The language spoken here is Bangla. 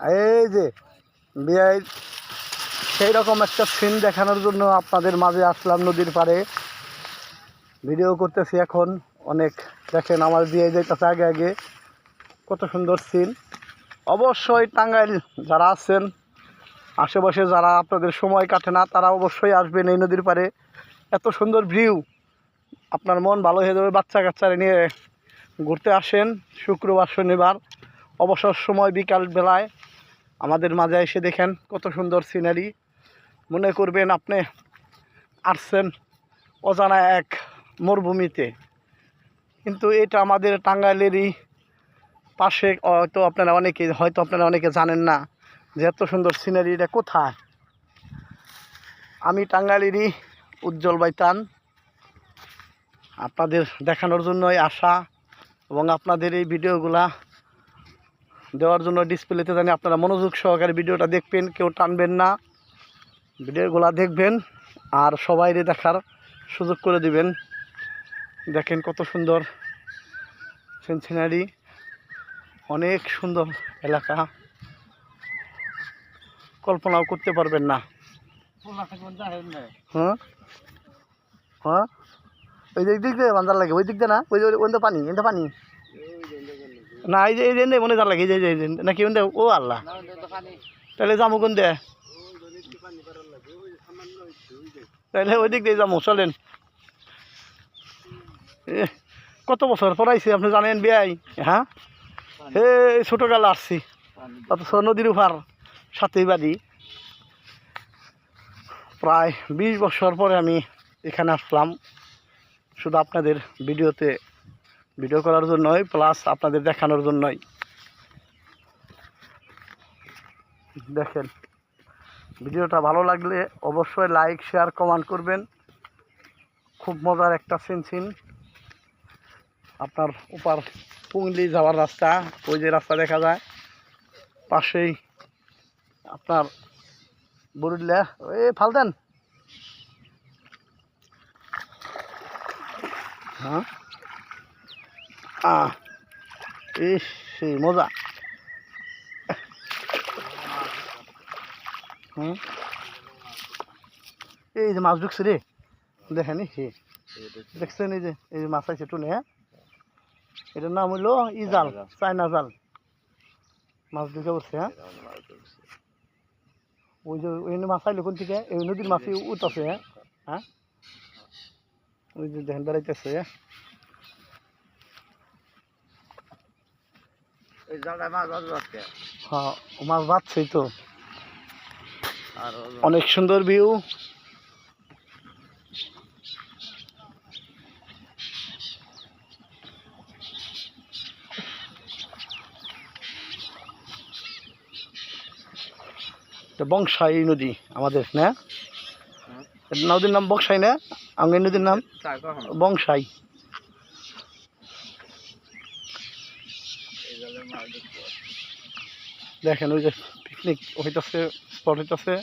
এই যে বিয়ের সেই রকম একটা সিন দেখানোর জন্য আপনাদের মাঝে আসলাম নদীর পাড়ে। ভিডিও করতেছি এখন। অনেক দেখেন আমার বিয়ে যাইতেছে আগে আগে, কত সুন্দর সিন। অবশ্যই টাঙ্গাইল যারা আছেন আশেপাশে, যারা আপনাদের সময় কাটে না, তারা অবশ্যই আসবেন এই নদীর পাড়ে। এত সুন্দর ভিউ, আপনার মন ভালো হয়ে যাবে। বাচ্চা কাচ্চারা নিয়ে ঘুরতে আসেন শুক্রবার শনিবার অবসর সময় বিকাল বেলায় আমাদের মাঝে এসে দেখেন কত সুন্দর সিনারি। মনে করবেন আপনি আসছেন অজানা এক মরুভূমিতে, কিন্তু এটা আমাদের টাঙ্গাইলেরই পাশে। আপনারা অনেকে জানেন না যে এত সুন্দর সিনারি এটা কোথায়। আমি টাঙ্গাইলেরই উজ্জ্বল বাইতান, আপনাদের দেখানোর জন্যই আসা এবং আপনাদের এই ভিডিওগুলা দেওয়ার জন্য ডিসপ্লেতে জানি আপনারা মনোযোগ সহকারে ভিডিওটা দেখবেন, কেউ টানবেন না, ভিডিওগুলা দেখবেন আর সবাইরে দেখার সুযোগ করে দিবেন। দেখেন কত সুন্দর সিনারি, অনেক সুন্দর এলাকা, কল্পনাও করতে পারবেন না। হ্যাঁ হ্যাঁ, ওই দিক দিয়ে বান্দার লাগে, ওই দিক দিয়ে না, ওই ওই পানি, এতে পানি না, এই যে মনে যার লাগে, এই যে নাকি ওই ও আল্লাহ, তাহলে যাবো কোন দে, তাহলে ওই দিক দিয়ে যাবো, চলেন। কত বছর পড়াইছি আপনি জানেন বিয়াই? হ্যাঁ, হে ছোটোকালে আসছি, অথচ নদীর উপার সাথেই বাড়ি। প্রায় 20 বছর পরে আমি এখানে আসলাম, শুধু আপনাদের ভিডিও করার জন্যই, প্লাস আপনাদের দেখানোর জন্যই। দেখেন ভিডিওটা ভালো লাগলে অবশ্যই লাইক শেয়ার কমেন্ট করবেন। খুব মজার একটা সিন। আপনার উপার পুংলি যাওয়ার রাস্তা, ওই যে রাস্তা দেখা যায় পাশেই আপনার বরুল্লা, ওই ফালতেন। হ্যাঁ সেই মজা। এই যে মাছ ঢুকছে রে, দেখেনি হে, দেখছেন এই যে মাছ আছে টুনে। হ্যাঁ, এটার নাম হইলো ইজাল, চায়না জাল। মাছ ঢুকে পড়ছে। হ্যাঁ, ওই যে ওই মাছ আইলো কোন থেকে, এই নদীর মাছই উঠতেছে। হ্যাঁ হ্যাঁ, ওই যে দেখেন বেড়াইতেছে। হ্যাঁ, মাছ বাঁচছেই তো, অনেক সুন্দর ভিউ। বংশাই নদী আমাদের, না নদীর নাম বংশাই, না আঙ্গের নদীর নাম বংশাই। দেখেন ওই যে পিকনিক হইতেছে, স্পট হইতেছে।